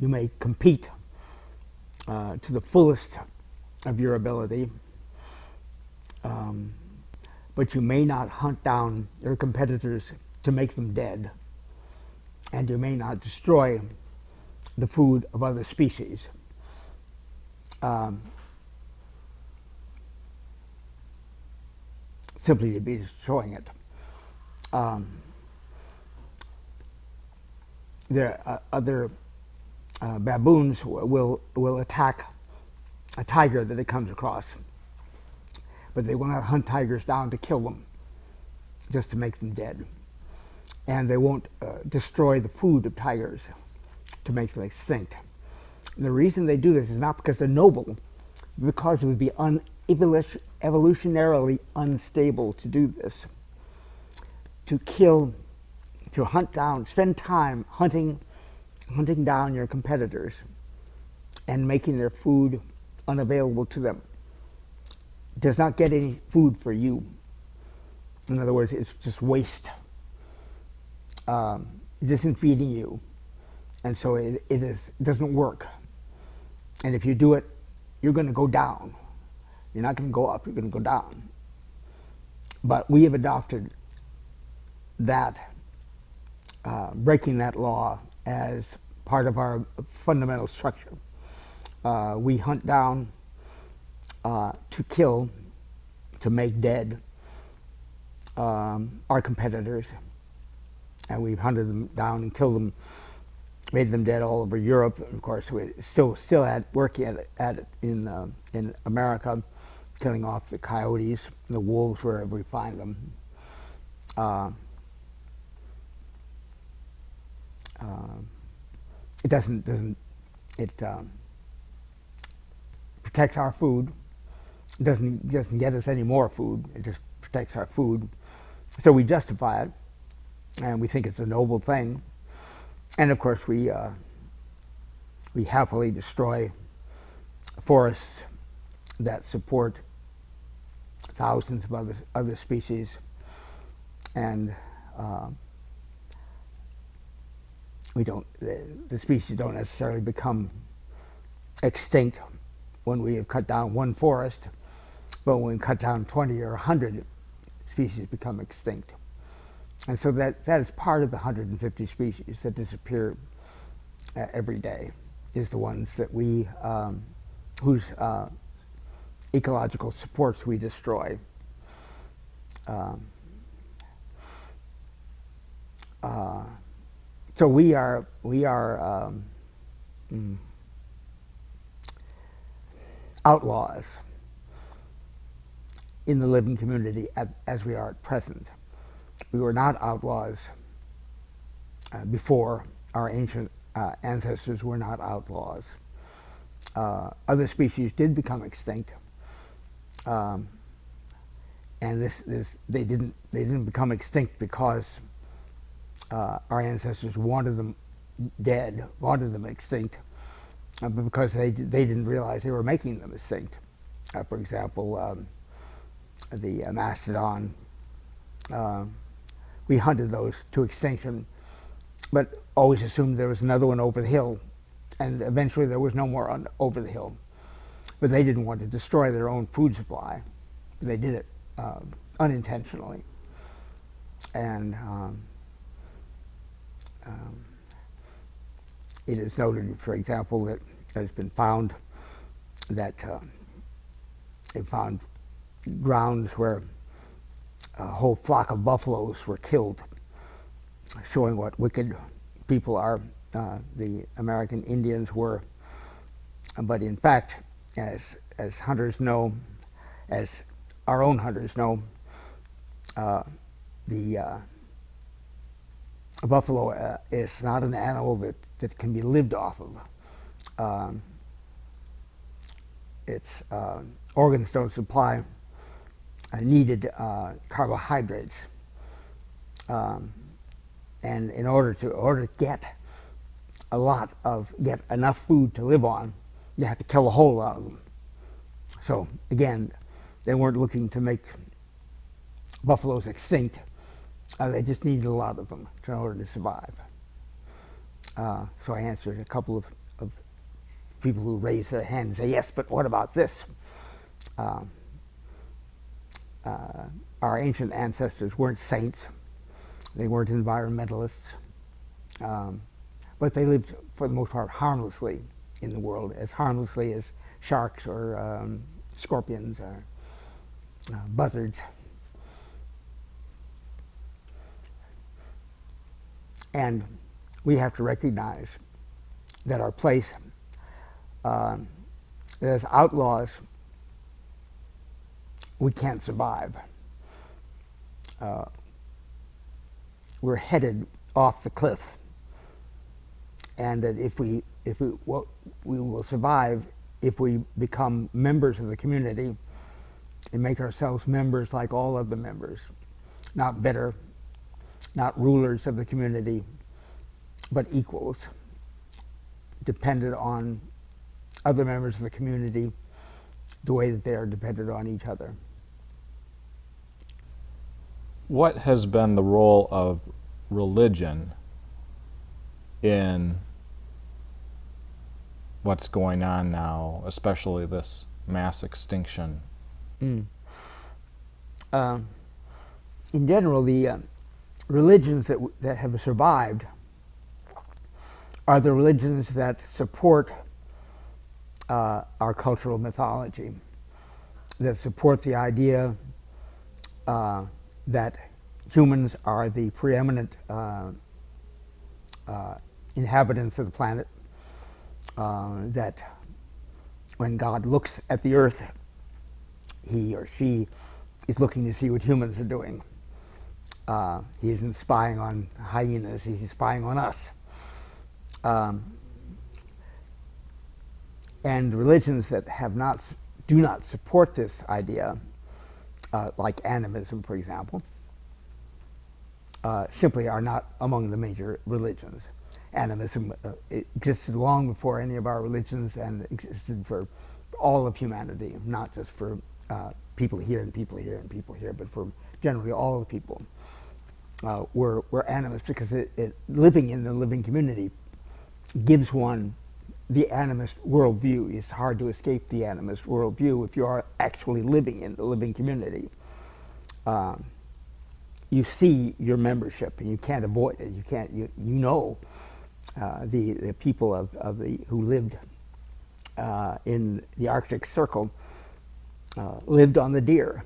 you may compete to the fullest of your ability, but you may not hunt down your competitors to make them dead, and you may not destroy the food of other species. Simply to be destroying it. Other baboons will attack a tiger that it comes across, but they will not hunt tigers down to kill them, just to make them dead. And they won't destroy the food of tigers to make them extinct. And the reason they do this is not because they're noble, but because it would be evolutionarily unstable to do this. To kill, to hunt down, spend time hunting down your competitors and making their food unavailable to them. Does not get any food for you. In other words, it's just waste. It isn't feeding you, and so it doesn't work. And if you do it, you're going to go down. You're not going to go up. You're going to go down. But we have adopted that, breaking that law as part of our fundamental structure. We hunt down to kill, to make dead our competitors, and we've hunted them down and killed them, made them dead all over Europe. And of course, we're still working at it in America, killing off the coyotes, the wolves wherever we find them. It protects our food. It doesn't get us any more food. It just protects our food. So we justify it, and we think it's a noble thing. And of course, we happily destroy forests that support thousands of other species, and the species don't necessarily become extinct when we have cut down one forest, but when we cut down 20 or 100, species become extinct. And so that is part of the 150 species that disappear every day, is the ones that we, whose ecological supports we destroy. So we are outlaws in the living community as we are at present. We were not outlaws before. Our ancient ancestors were not outlaws. Other species did become extinct, and they didn't become extinct because our ancestors wanted them dead, wanted them extinct, but because they didn't realize they were making them extinct. For example, the mastodon. We hunted those to extinction, but always assumed there was another one over the hill, and eventually there was no more over the hill. But they didn't want to destroy their own food supply. They did it unintentionally. And it is noted, for example, that it has been found that they found grounds where a whole flock of buffaloes were killed, showing what wicked people the American Indians were. But in fact, as hunters know, as our own hunters know, the buffalo is not an animal that can be lived off of. Its organs don't supply needed carbohydrates, and in order to get enough food to live on, you have to kill a whole lot of them. So again, they weren't looking to make buffaloes extinct. They just needed a lot of them in order to survive. So I answered a couple of people who raise their hand and say, yes, but what about this? Our ancient ancestors weren't saints. They weren't environmentalists. But they lived, for the most part, harmlessly in the world, as harmlessly as sharks or scorpions or buzzards. And we have to recognize that our place as outlaws, we can't survive. We're headed off the cliff, and that we will survive if we become members of the community and make ourselves members like all of the members, not better, not rulers of the community, but equals, dependent on other members of the community the way that they are dependent on each other. What has been the role of religion in what's going on now, especially this mass extinction? In general, the religions that have survived are the religions that support our cultural mythology, that support the idea that humans are the preeminent inhabitants of the planet, that when God looks at the earth, he or she is looking to see what humans are doing. He isn't spying on hyenas, he's spying on us. And religions that do not support this idea, like animism, for example, simply are not among the major religions. Animism existed long before any of our religions and existed for all of humanity, not just for people here and people here and people here, but for generally all of the people. Were animist because living in the living community gives one the animist worldview. It's hard to escape the animist worldview if you are actually living in the living community. You see your membership, and you can't avoid it. You can't. You know the people who lived in the Arctic Circle lived on the deer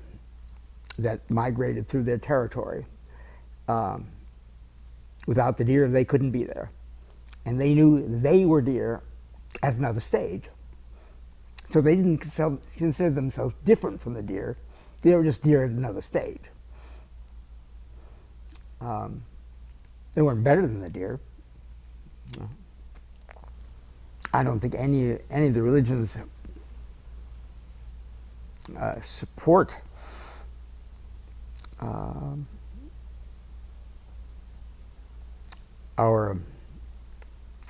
that migrated through their territory. Without the deer, they couldn't be there, and they knew they were deer at another stage. So they didn't consider themselves different from the deer. They were just deer at another stage. They weren't better than the deer. I don't think any of the religions support our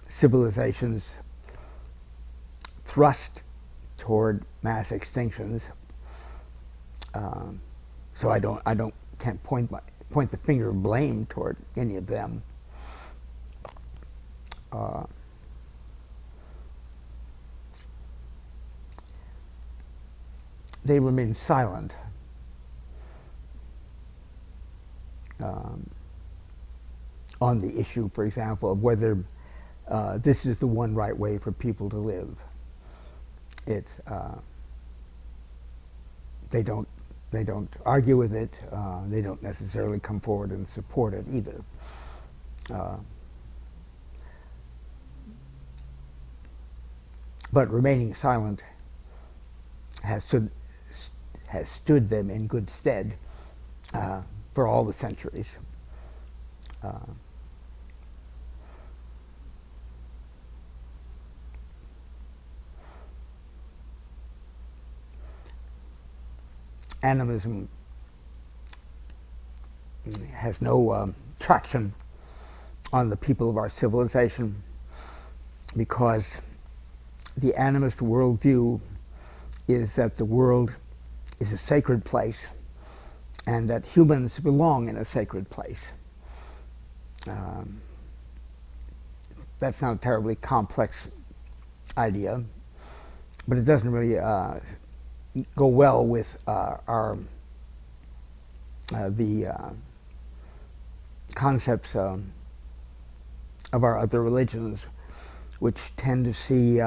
civilization's thrust toward mass extinctions. So I can't point the finger of blame toward any of them. They remain silent on the issue, for example, of whether this is the one right way for people to live. It's they don't argue with it. They don't necessarily come forward and support it either. But remaining silent has stood them in good stead for all the centuries. Animism has no traction on the people of our civilization because the animist worldview is that the world is a sacred place and that humans belong in a sacred place. That's not a terribly complex idea, but it doesn't really go well with the concepts of our other religions, which tend to see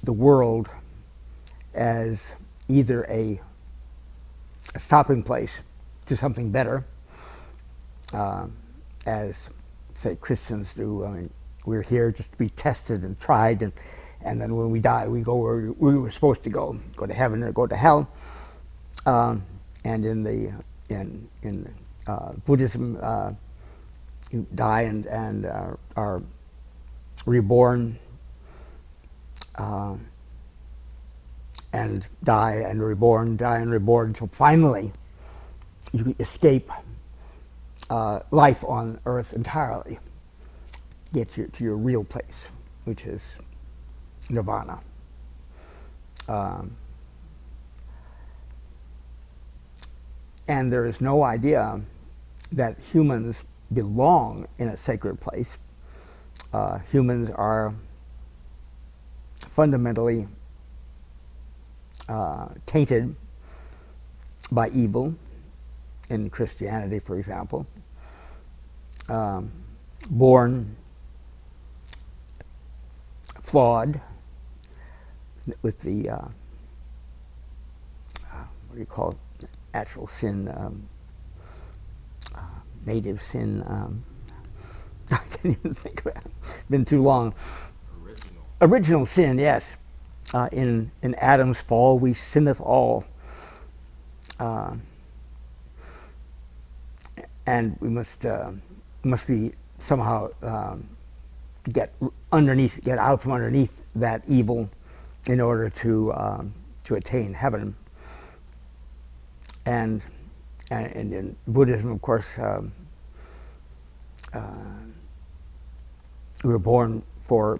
the world as either a stopping place to something better, as, say, Christians do. I mean, we're here just to be tested and tried, and then when we die, we go where we were supposed to go to heaven or go to hell. And in Buddhism, you die and are reborn, and die and reborn, until finally you escape life on earth entirely, get to your real place, which is nirvana. And there is no idea that humans belong in a sacred place. Humans are fundamentally tainted by evil, in Christianity, for example. Born flawed with the what do you call it? Natural sin, native sin. I can't even think of it. It's been too long. Original sin, yes. In Adam's fall, we sinneth all. And we must be somehow get out from underneath that evil in order to attain heaven. And in Buddhism, of course, we were born for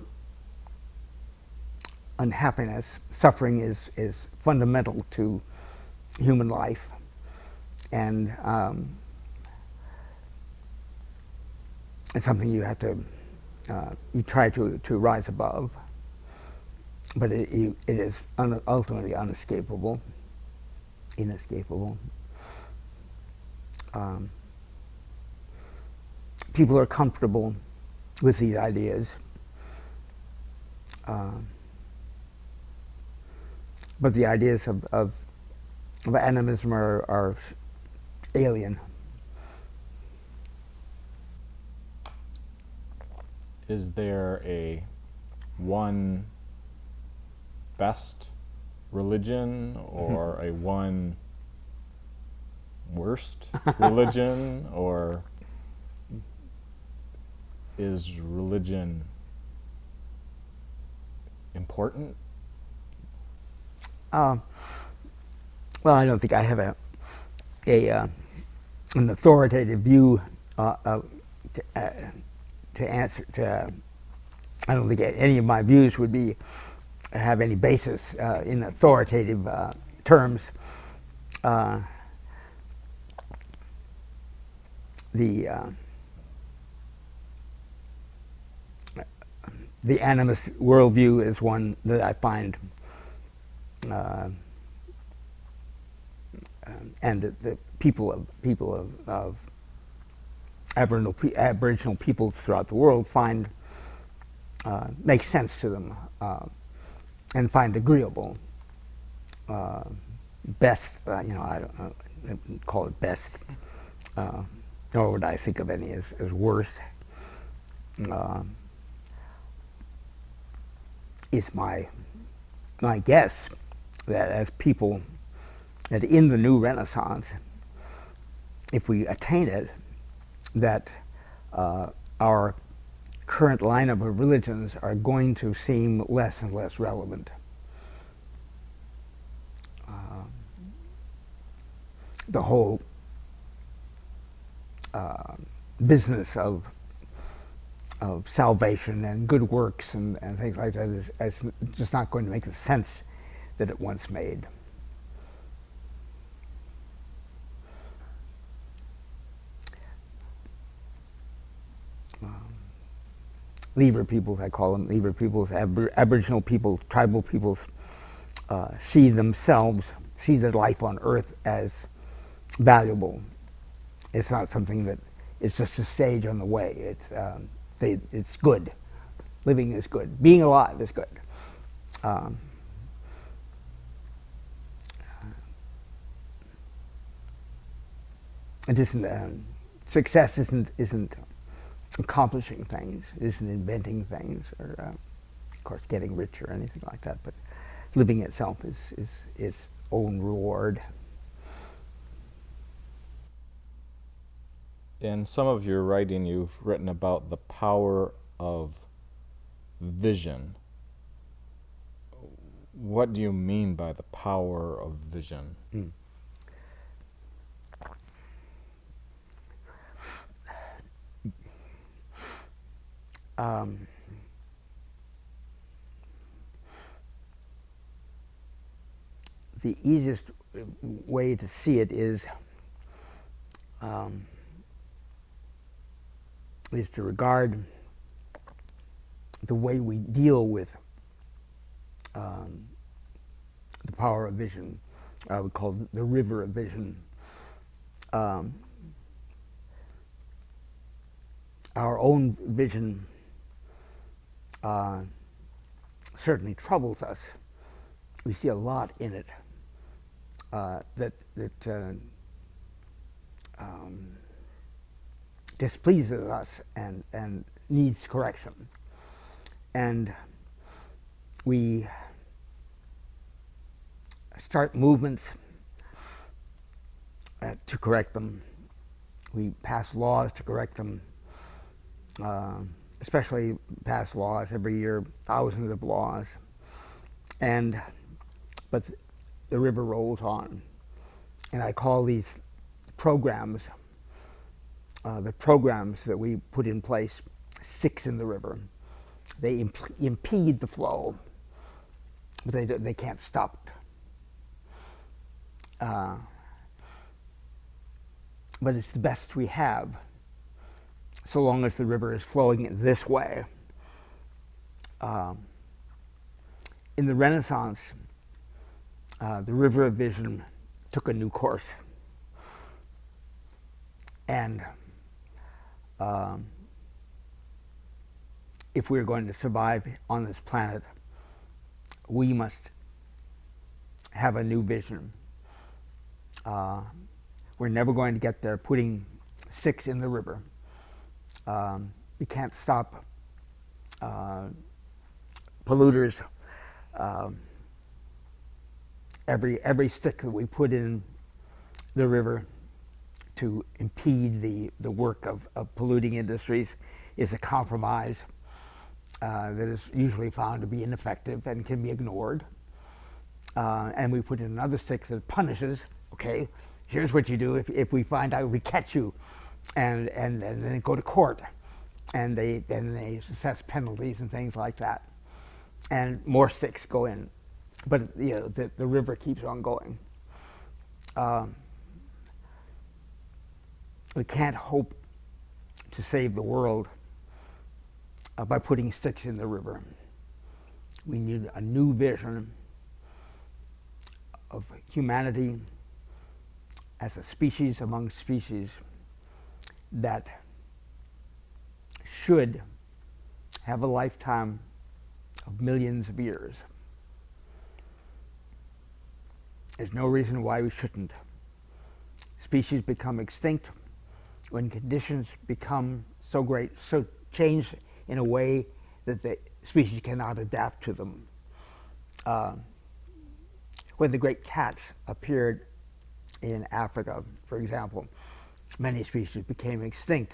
unhappiness. Suffering is fundamental to human life, and it's something you have to you try to rise above, but it is ultimately inescapable. People are comfortable with these ideas, but the ideas of animism are alien. Is there a one best religion or a one worst religion, or is religion important? Well, I don't think I have an authoritative view to answer to. I don't think any of my views would have any basis in authoritative terms. The animist worldview is one that I find, and the people of Aboriginal peoples throughout the world find makes sense to them and find agreeable. Best, I wouldn't call it best, nor would I think of any as worse. It's my guess that as people, that in the new Renaissance, if we attain it, that our current lineup of religions are going to seem less and less relevant. The whole business of salvation and good works and things like that is just not going to make the sense that it once made. lever peoples, I call them lever peoples, Aboriginal peoples, tribal peoples, see their life on Earth as valuable. It's not something that it's just a stage on the way. It's good. Living is good. Being alive is good. It isn't. Success isn't accomplishing things. It isn't inventing things, or of course getting rich or anything like that. But living itself is its own reward. In some of your writing, you've written about the power of vision. What do you mean by the power of vision? The easiest way to see it is to regard the way we deal with the power of vision. We call it the river of vision. Our own vision certainly troubles us. We see a lot in it that displeases us and needs correction. And we start movements to correct them. We pass laws to correct them, especially pass laws every year, thousands of laws. But the river rolls on. And I call these programs, the programs that we put in place, sticks in the river. They impede the flow, but they can't stop it. But it's the best we have, so long as the river is flowing this way. In the Renaissance, the river of vision took a new course. And if we're going to survive on this planet, we must have a new vision. We're never going to get there putting sticks in the river. We can't stop polluters. Every stick that we put in the river to impede the work of polluting industries is a compromise that is usually found to be ineffective and can be ignored. And we put in another stick that punishes. Okay, here's what you do if we find out, we catch you, and then go to court, and they assess penalties and things like that, and more sticks go in, but the river keeps on going. We can't hope to save the world by putting sticks in the river. We need a new vision of humanity as a species among species that should have a lifetime of millions of years. There's no reason why we shouldn't. Species become extinct when conditions become so great, so changed in a way that the species cannot adapt to them. When the great cats appeared in Africa, for example, many species became extinct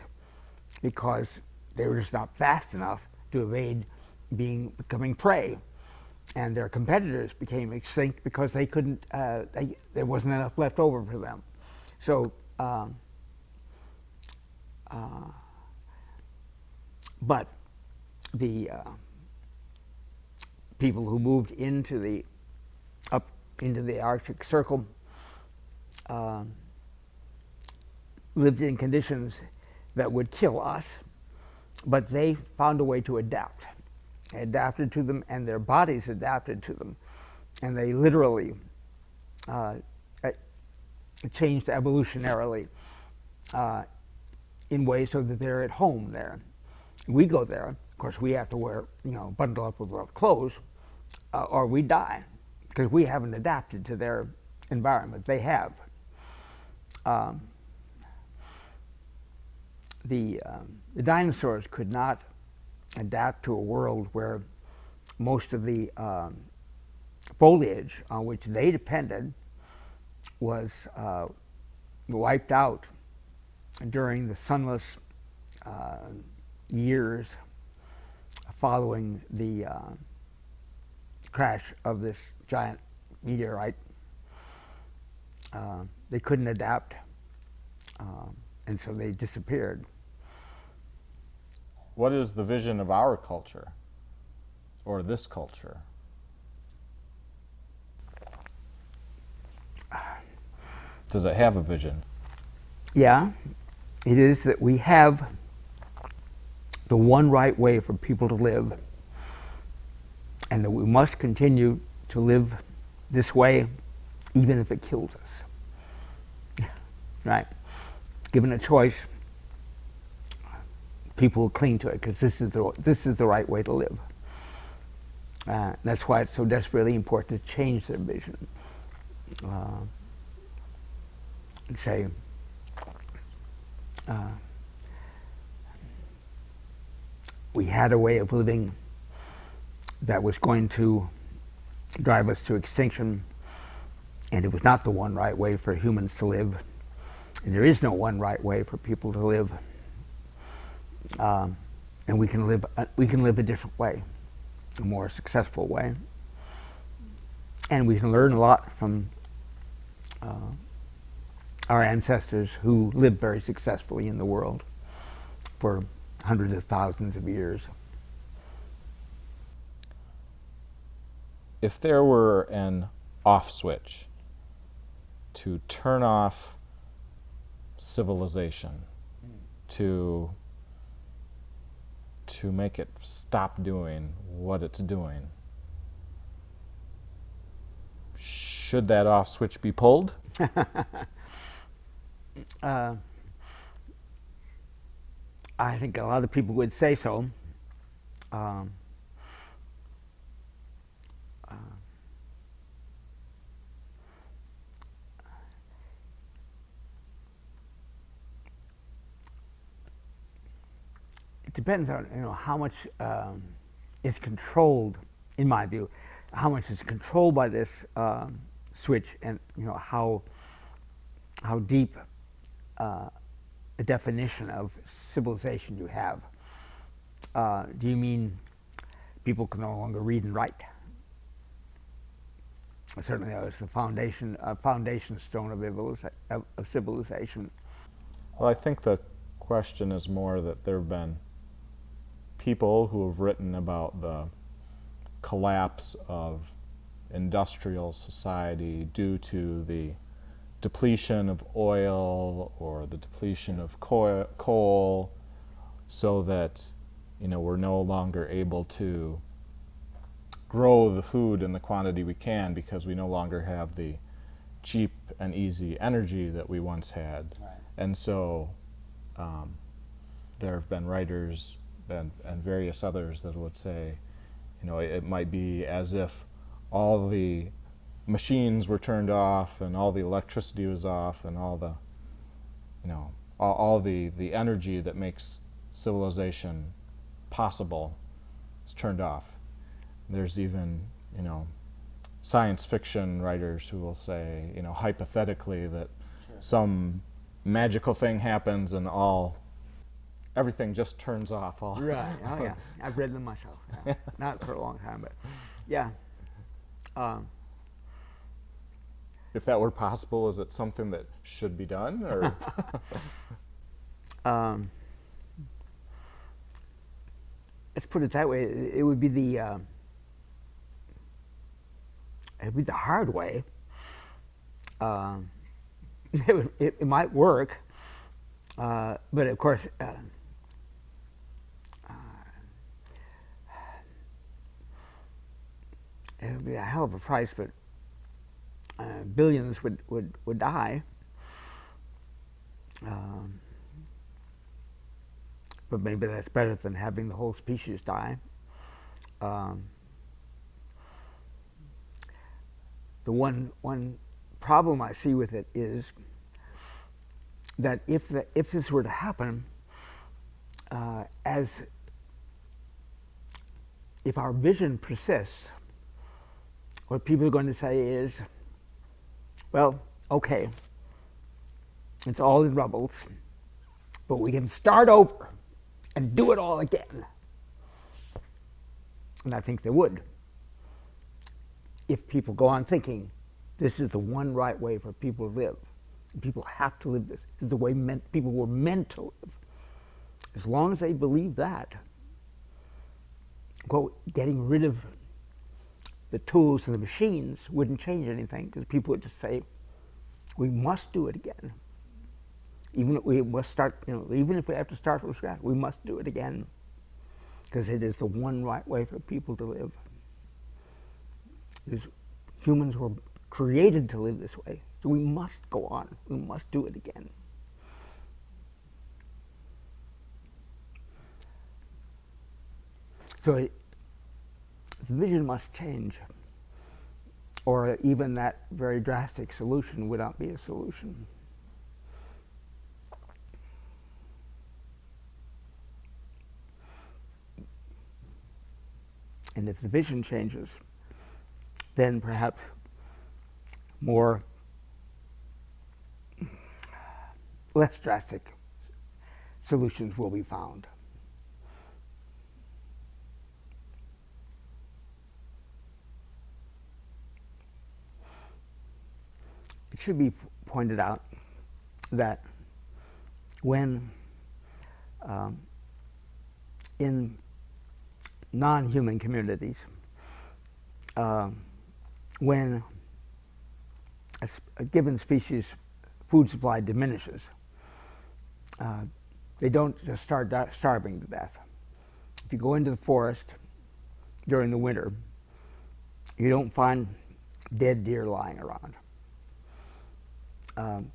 because they were just not fast enough to evade becoming prey, and their competitors became extinct because they couldn't. There wasn't enough left over for them. So, but the people who moved into the Arctic Circle lived in conditions that would kill us but they found a way to adapt. They adapted to them, and their bodies adapted to them, and they literally changed evolutionarily in ways so that they're at home there. We go there, of course, we have to wear, bundle up with our clothes, or we die, because we haven't adapted to their environment. They have. The dinosaurs could not adapt to a world where most of the foliage on which they depended was wiped out during the sunless years following the crash of this giant meteorite. They couldn't adapt, and so they disappeared. What is the vision of our culture, or this culture? Does it have a vision? Yeah, it is that we have the one right way for people to live, and that we must continue to live this way even if it kills us. Right? Given a choice, people will cling to it because this is the right way to live. That's why it's so desperately important to change their vision. And say, we had a way of living that was going to drive us to extinction, and it was not the one right way for humans to live. And there is no one right way for people to live. And we can live a different way, a more successful way. And we can learn a lot from our ancestors who lived very successfully in the world for hundreds of thousands of years. If there were an off switch to turn off civilization, to make it stop doing what it's doing, should that off switch be pulled? I think a lot of people would say so. It depends on how much is controlled, in my view, how much is controlled by this switch, and how deep a definition of civilization you have. Do you mean people can no longer read and write? Certainly, that was the foundation stone of civilization. Well, I think the question is more that there have been people who have written about the collapse of industrial society due to the depletion of oil or the depletion of coal, so that we're no longer able to grow the food in the quantity we can because we no longer have the cheap and easy energy that we once had. Right. And so there have been writers and various others that would say, it might be as if all the machines were turned off and all the electricity was off and all the, all the energy that makes civilization possible is turned off. There's even, science fiction writers who will say, hypothetically that some magical thing happens and everything just turns off. Right. Oh yeah, I've read them myself. Yeah. Not for a long time, but yeah. If that were possible, is it something that should be done, or? Let's put it that way. It would be the hard way. It might work, but of course, it would be a hell of a price, but billions would die. But maybe that's better than having the whole species die. The one problem I see with it is that if this were to happen, if our vision persists, what people are going to say is, well, okay, it's all in rubbles, but we can start over and do it all again. And I think they would, if people go on thinking this is the one right way for people to live. People have to live this. This is the way people were meant to live. As long as they believe that, getting rid of the tools and the machines wouldn't change anything, because people would just say, we must do it again. Even if we must start, even if we have to start from scratch, we must do it again, because it is the one right way for people to live. Because humans were created to live this way, so we must go on. We must do it again. So the vision must change, or even that very drastic solution would not be a solution. And if the vision changes, then perhaps less drastic solutions will be found. It should be pointed out that when in non-human communities, when a given species' food supply diminishes, they don't just start starving to death. If you go into the forest during the winter, you don't find dead deer lying around.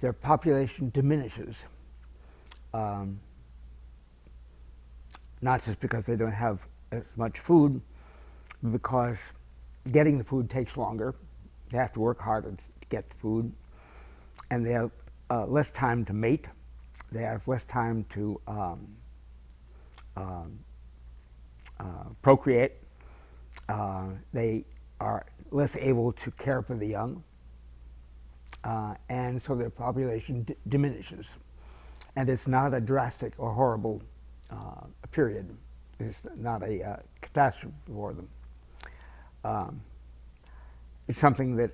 Their population diminishes, not just because they don't have as much food, but because getting the food takes longer. They have to work harder to get the food, and they have less time to mate. They have less time to procreate. They are less able to care for the young, and so their population diminishes. And it's not a drastic or horrible period. It's not a catastrophe for them. It's something that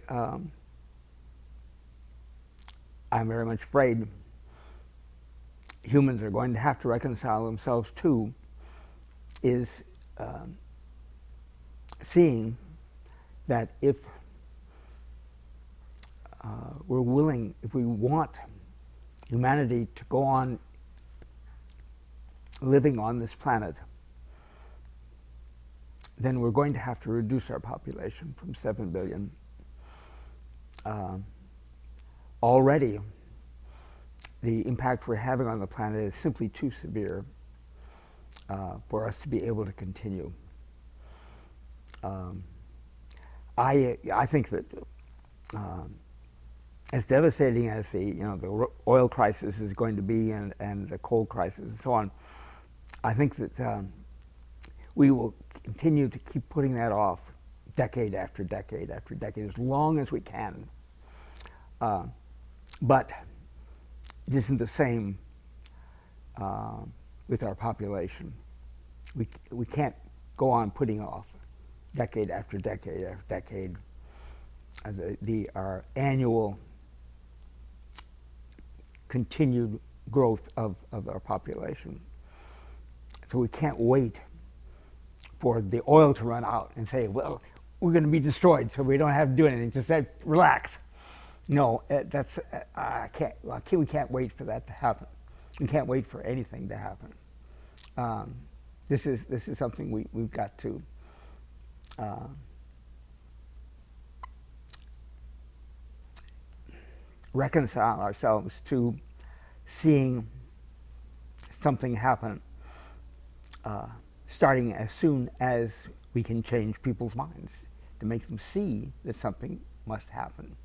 I'm very much afraid humans are going to have to reconcile themselves to, is seeing that if we're willing, if we want humanity to go on living on this planet, then we're going to have to reduce our population from 7 billion. Already, the impact we're having on the planet is simply too severe for us to be able to continue. I think that as devastating as the oil crisis is going to be, and the coal crisis and so on, I think that we will continue to keep putting that off decade after decade after decade, as long as we can. But it isn't the same with our population. We can't go on putting off decade after decade after decade our annual continued growth of our population. So we can't wait for the oil to run out and say, well, we're going to be destroyed, so we don't have to do anything. Just say, relax. No, we can't wait for that to happen. We can't wait for anything to happen. This is something we've got to reconcile ourselves to seeing something happen, starting as soon as we can change people's minds, to make them see that something must happen.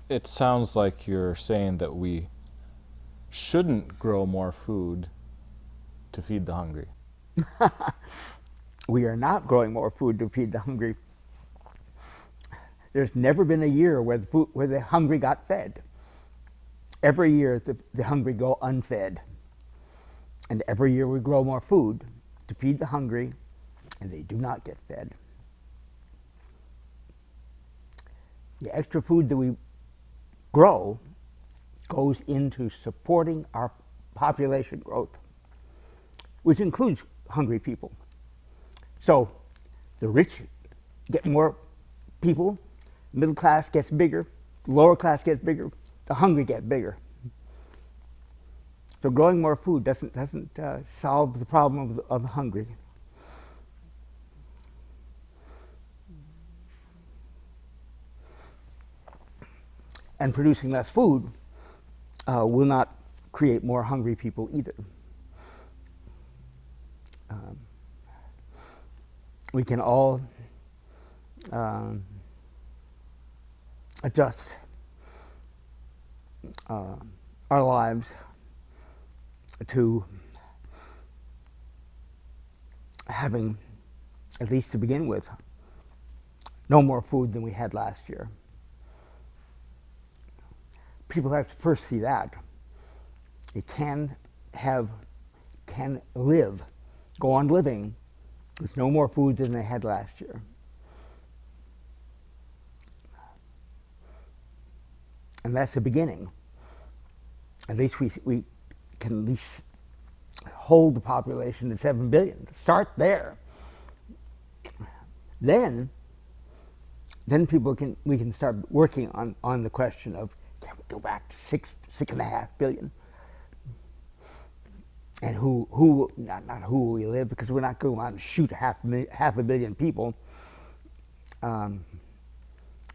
It sounds like you're saying that we shouldn't grow more food to feed the hungry. We are not growing more food to feed the hungry. There's never been a year where the hungry got fed. Every year the hungry go unfed. And every year we grow more food to feed the hungry, and they do not get fed. The extra food that we grow goes into supporting our population growth, which includes hungry people. So the rich get more people, middle class gets bigger, lower class gets bigger, the hungry get bigger. So growing more food doesn't solve the problem of the hungry. And producing less food will not create more hungry people either. We can all adjust our lives to having, at least to begin with, no more food than we had last year. People have to first see that. They can live, go on living with no more food than they had last year. And that's the beginning. At least we can at least hold the population at 7 billion. Start there. Then we can start working on the question of, can we go back to 6.5 billion? And not who will we live, because we're not going to shoot half a billion people.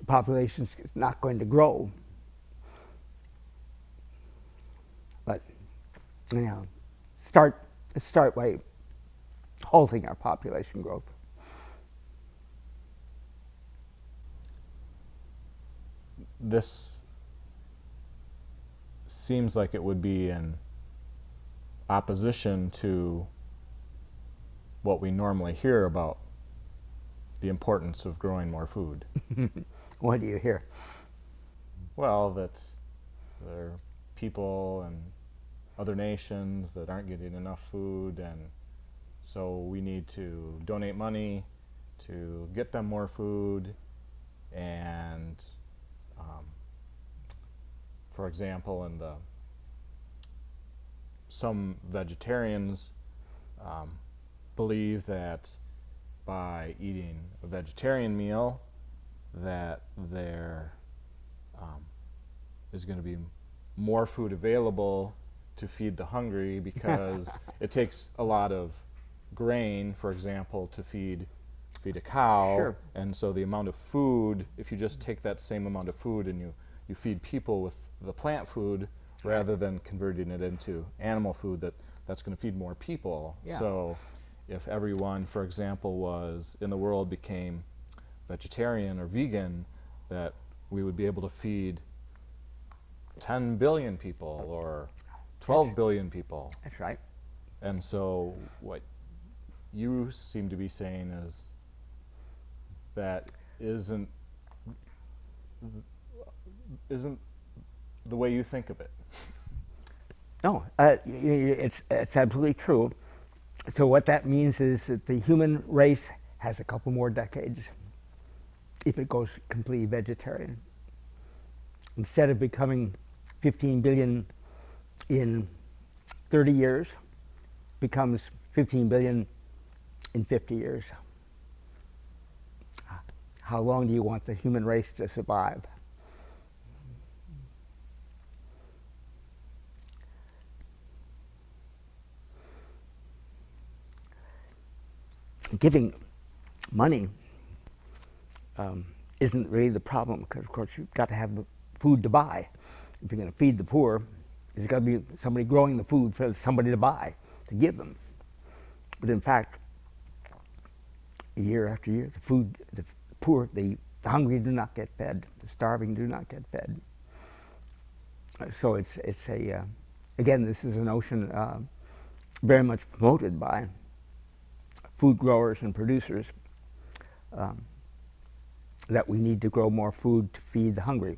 Population is not going to grow. But, start by halting our population growth. This seems like it would be in opposition to what we normally hear about the importance of growing more food. What do you hear? Well, that there are people and other nations that aren't getting enough food, and so we need to donate money to get them more food. And for example, some vegetarians believe that by eating a vegetarian meal, that there is going to be more food available to feed the hungry, because it takes a lot of grain, for example, to feed a cow. Sure. And so the amount of food, if you just take that same amount of food and you feed people with the plant food, rather than converting it into animal food, that's going to feed more people. Yeah. So if everyone, for example, in the world became vegetarian or vegan, that we would be able to feed 10 billion people or 12 billion people. That's right. And so what you seem to be saying is that isn't the way you think of it. No, it's absolutely true. So what that means is that the human race has a couple more decades if it goes completely vegetarian. Instead of becoming 15 billion in 30 years, becomes 15 billion in 50 years. How long do you want the human race to survive? Giving money isn't really the problem, because of course you've got to have the food to buy. If you're going to feed the poor, there's got to be somebody growing the food for somebody to buy, to give them. But in fact, year after year, the poor, the hungry do not get fed, the starving do not get fed. So it's a, again, this is a notion very much promoted by food growers and producers, that we need to grow more food to feed the hungry.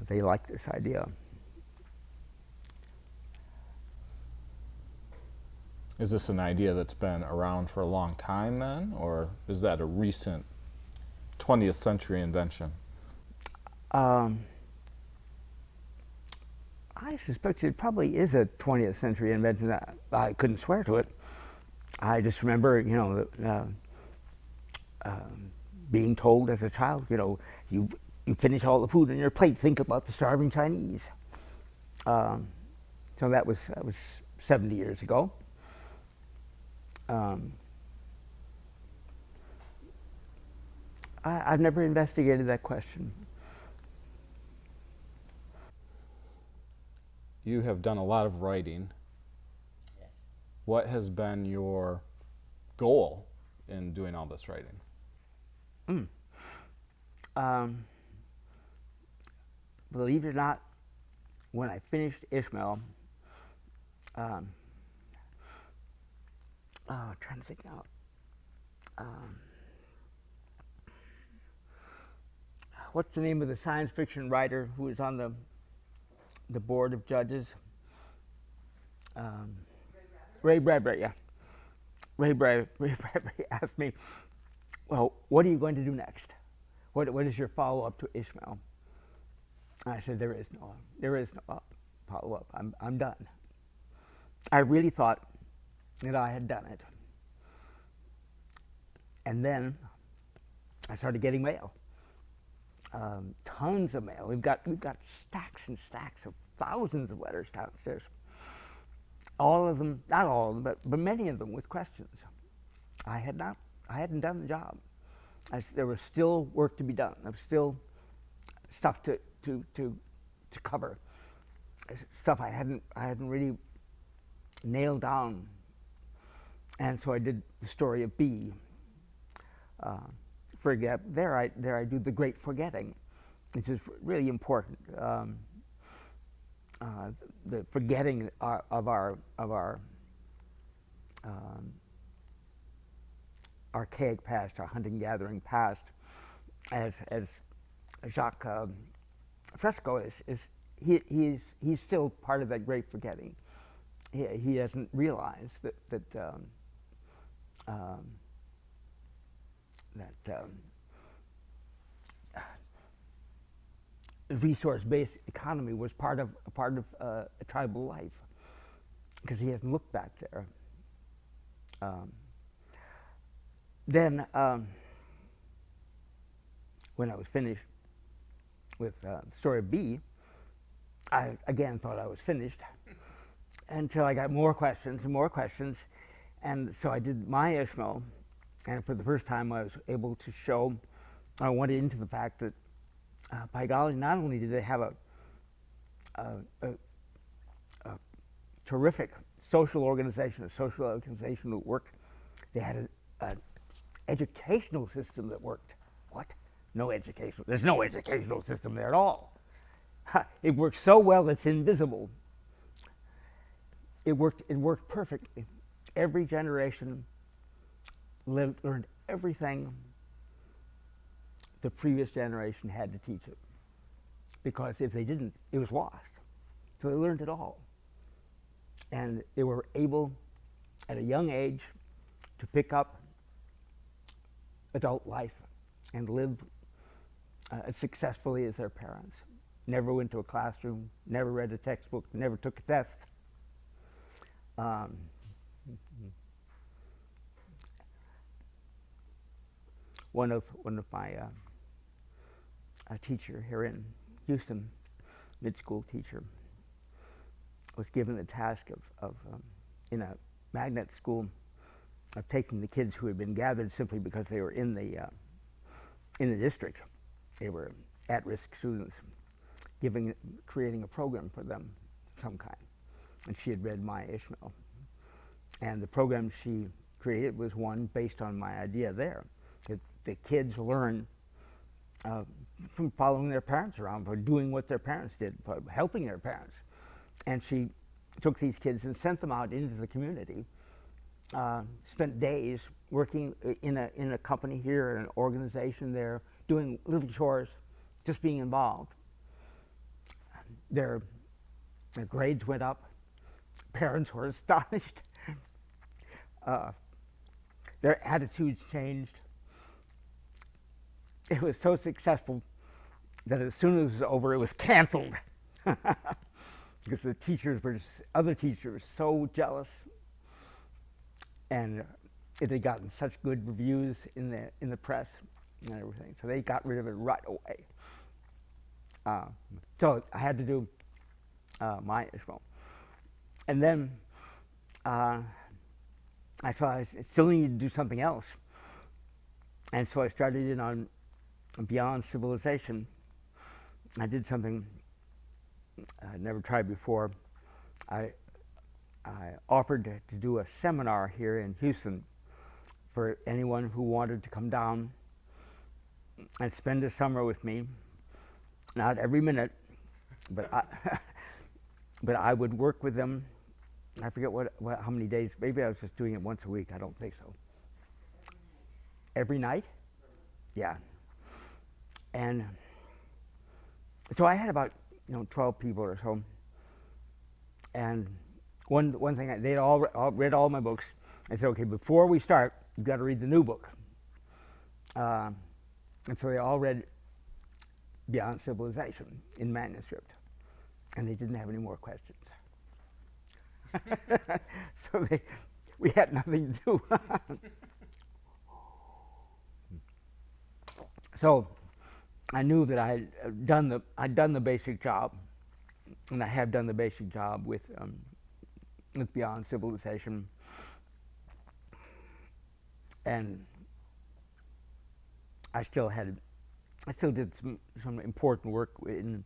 They like this idea. Is this an idea that's been around for a long time then, or is that a recent 20th century invention? I suspect it probably is a 20th century invention. I couldn't swear to it. I just remember, you know, being told as a child, you know, you finish all the food on your plate, think about the starving Chinese. So that was 70 years ago. I've never investigated that question. You have done a lot of writing. Yes. What has been your goal in doing all this writing? Believe it or not, when I finished Ishmael, trying to think now. What's the name of the science fiction writer who was on the board of judges? Ray Bradbury, yeah. Ray Bradbury asked me, well, what are you going to do next? What is your follow-up to Ishmael? And I said, there is no follow-up. I'm done. I really thought that I had done it. And then I started getting mail. Tons of mail. We've got stacks and stacks of thousands of letters downstairs. All of them, not all of them, but many of them with questions. I hadn't done the job. There was still work to be done. There was still stuff to cover. Stuff I hadn't really nailed down. And so I did the story of B. There I do the great forgetting, which is really important. The forgetting of our archaic past, our hunting-gathering past, as Jacques Fresco is he's still part of that great forgetting. He hasn't realized that resource-based economy was part of a tribal life, because he hasn't looked back there. Then, when I was finished with the story of B, I again thought I was finished until I got more questions and more questions, and so I did my Ishmael, and for the first time I was able to show, I went into the fact that by golly, not only did they have a terrific social organization that worked, they had an educational system that worked. What? There's no educational system there at all. It works so well it's invisible. It worked perfectly. Every generation learned everything the previous generation had to teach it, because if they didn't, it was lost. So they learned it all, and they were able, at a young age, to pick up adult life and live as successfully as their parents. Never went to a classroom, never read a textbook, never took a test. One of my a teacher here in Houston, mid-school teacher, was given the task of in a magnet school, of taking the kids who had been gathered simply because they were in the in the district. They were at-risk students, creating a program for them of some kind. And she had read my Ishmael. And the program she created was one based on my idea there. That the kids learn from following their parents around, for doing what their parents did, for helping their parents. And she took these kids and sent them out into the community, spent days working in a company here, an organization there, doing little chores, just being involved. Their grades went up. Parents were astonished. Their attitudes changed. It was so successful that as soon as it was over, it was canceled. Because the teachers other teachers were so jealous. And it had gotten such good reviews in the press and everything. So they got rid of it right away. So I had to do my Ishmael. And then I saw I still needed to do something else. And so I started in on Beyond Civilization. I did something I'd never tried before. I offered to do a seminar here in Houston for anyone who wanted to come down and spend a summer with me. Not every minute, but I would work with them. I forget how many days. Maybe I was just doing it once a week. I don't think so. Every night? Yeah. And so I had about 12 people or so. And one thing, they'd all read all my books. I said, okay, before we start, you've got to read the new book. And so they all read Beyond Civilization in manuscript. And they didn't have any more questions. So we had nothing to do. So I knew that I'd done the basic job, and I have done the basic job with Beyond Civilization, and I still did some important work in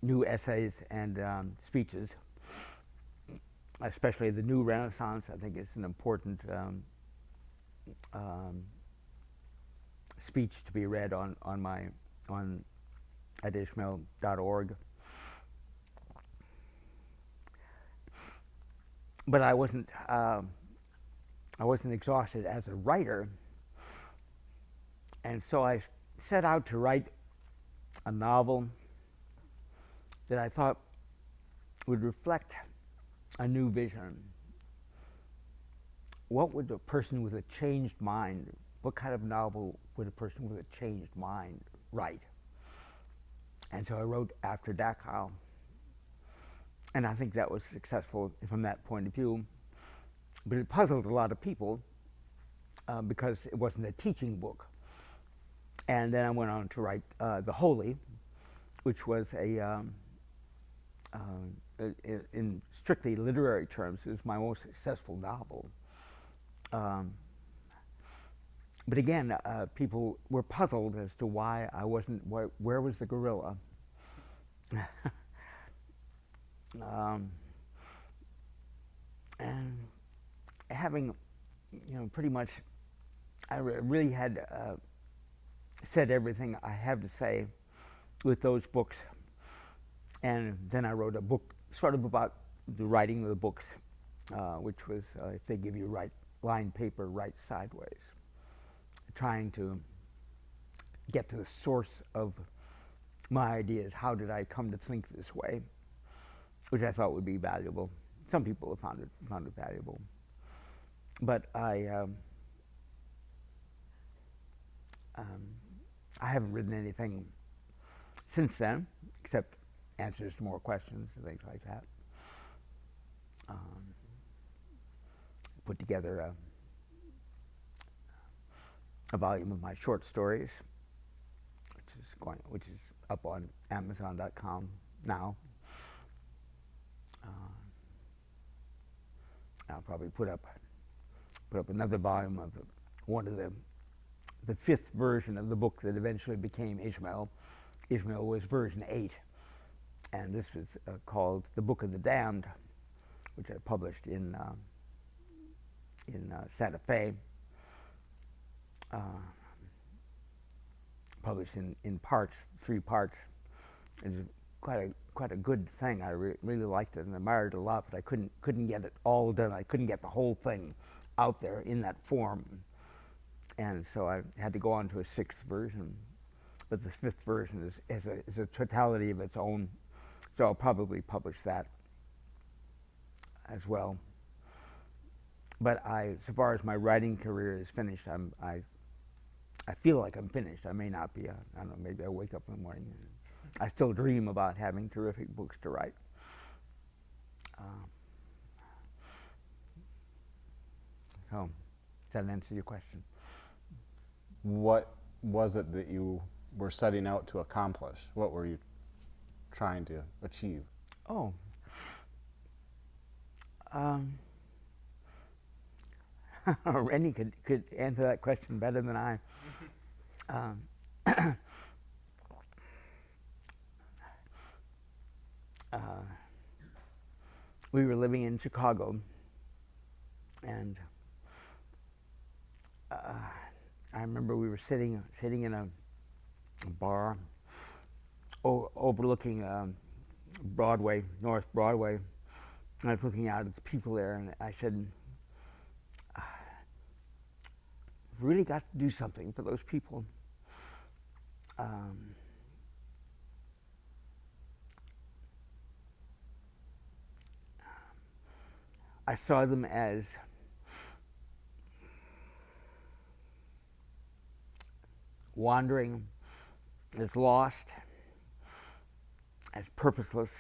new essays and speeches, especially the New Renaissance. I think it's an important speech to be read at ishmael.org. But I wasn't exhausted as a writer, and so I set out to write a novel that I thought would reflect a new vision. What would a person with a changed mind, what kind of novel would a person with a changed mind write? And so I wrote After Dachau, and I think that was successful from that point of view. But it puzzled a lot of people because it wasn't a teaching book. And then I went on to write The Holy, which was in strictly literary terms, it was my most successful novel. But again, people were puzzled as to why I wasn't, where was the gorilla? And having, pretty much, I really had said everything I have to say with those books. And then I wrote a book sort of about the writing of the books, which was, if they give you lined paper, write sideways. Trying to get to the source of my ideas. How did I come to think this way? Which I thought would be valuable. Some people have found it valuable. But I haven't written anything since then, except answers to more questions and things like that. Put together a volume of my short stories, which is up on Amazon.com now. I'll probably put up another volume of one of the the fifth version of the book that eventually became Ishmael. Ishmael was version 8, and this was called The Book of the Damned, which I published in Santa Fe. Published in parts, 3 parts. It's quite a good thing. I really liked it and admired it a lot, but I couldn't get it all done. I couldn't get the whole thing out there in that form, and so I had to go on to a 6th version. But the 5th version is a totality of its own, so I'll probably publish that as well. But so far as my writing career is finished, I feel like I'm finished. I may not be. I don't know. Maybe I wake up in the morning and I still dream about having terrific books to write. So, does that answer your question? What was it that you were setting out to accomplish? What were you trying to achieve? Oh. Rennie could answer that question better than I. We were living in Chicago, and I remember we were sitting in a bar overlooking Broadway, North Broadway. And I was looking out at the people there, and I said, really got to do something for those people. I saw them as wandering, as lost, as purposeless,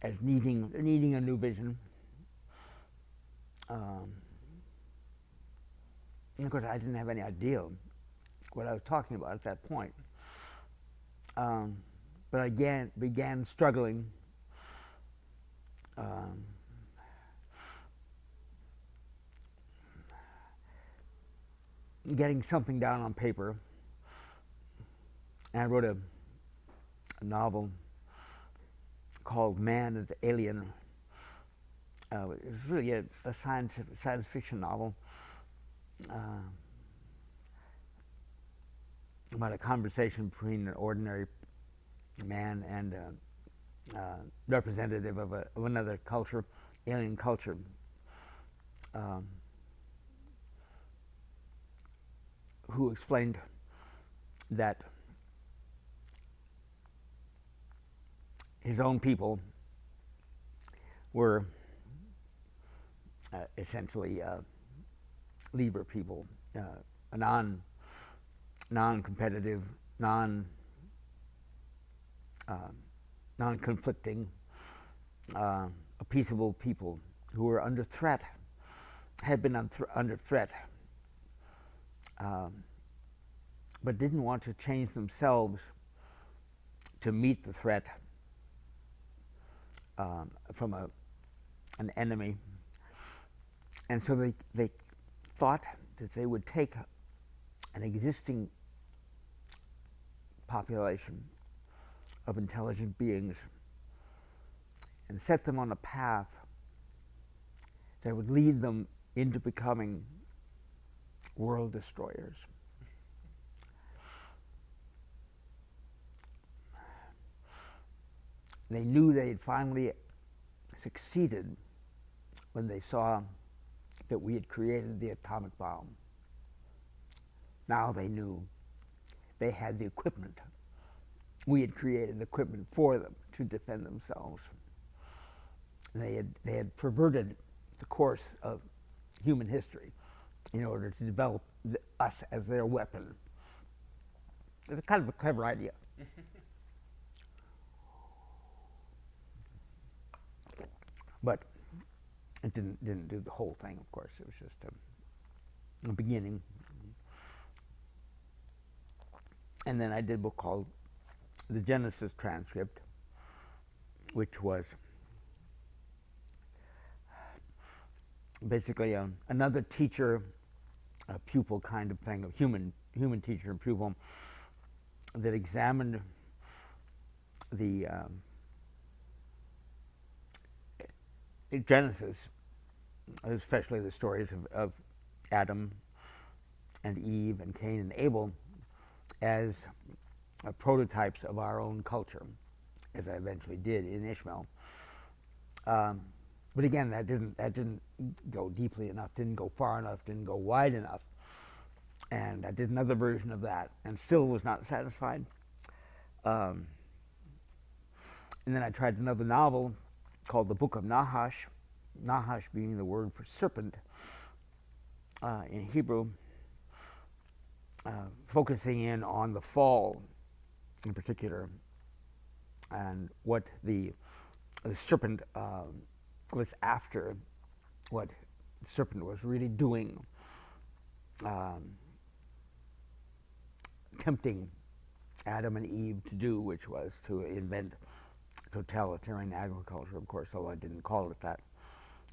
as needing a new vision. And of course, I didn't have any idea what I was talking about at that point. But I began struggling getting something down on paper. And I wrote a novel called Man and the Alien. It was really a science fiction novel about a conversation between an ordinary man and representative of another culture, alien culture. Who explained that his own people were essentially Liber people, a non-competitive, non-conflicting, a peaceable people who were under threat, had been under threat, but didn't want to change themselves to meet the threat from an enemy. And so they thought that they would take an existing population of intelligent beings and set them on a path that would lead them into becoming world destroyers. They knew they had finally succeeded when they saw that we had created the atomic bomb. Now they knew they had the equipment. We had created equipment for them to defend themselves. They had perverted the course of human history in order to develop us as their weapon. It's kind of a clever idea. But it didn't do the whole thing, of course. It was just a beginning. And then I did a book called The Genesis Transcript, which was basically another teacher a pupil kind of thing, a human teacher and pupil, that examined the Genesis, especially the stories of Adam and Eve and Cain and Abel, as prototypes of our own culture, as I eventually did in Ishmael. But again, that didn't go deeply enough, didn't go far enough, didn't go wide enough. And I did another version of that, and still was not satisfied. And then I tried another novel called The Book of Nahash, Nahash being the word for serpent in Hebrew, focusing in on the fall in particular, and what the serpent was after, what the serpent was really doing, tempting Adam and Eve to do, which was to invent totalitarian agriculture, of course, although I didn't call it that.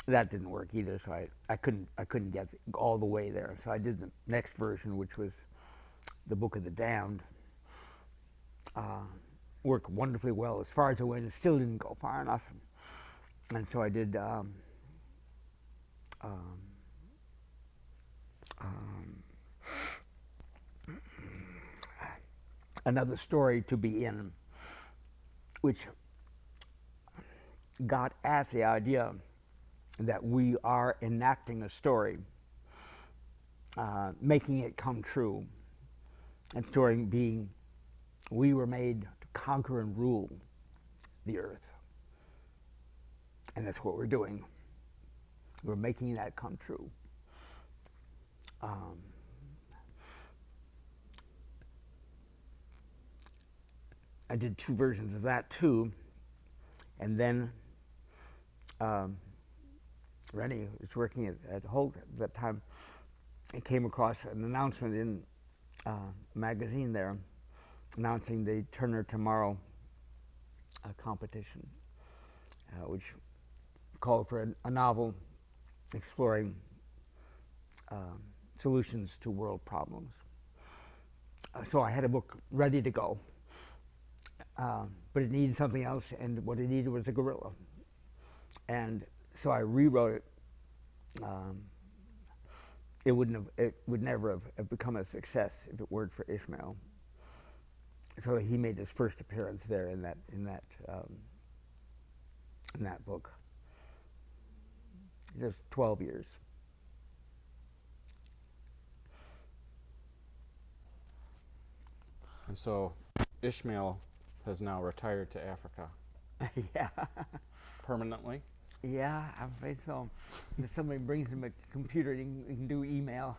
That didn't work either, so I couldn't get all the way there. So I did the next version, which was the Book of the Damned. Worked wonderfully well as far as I went. It still didn't go far enough, and so I did another story to be in, which got at the idea that we are enacting a story, making it come true, and story being we were made to conquer and rule the earth. And that's what we're doing. We're making that come true. I did two versions of that too, and then Rennie was working at Holt at that time. I came across an announcement in a magazine there announcing the Turner Tomorrow competition, which called for a novel exploring solutions to world problems. So I had a book ready to go, but it needed something else, and what it needed was a gorilla. And so I rewrote it. It would never have become a success if it weren't for Ishmael. So he made his first appearance there in that book. Just 12 years. And so Ishmael has now retired to Africa. Yeah. Permanently? Yeah, I'm afraid so. If somebody brings him a computer, he can do email.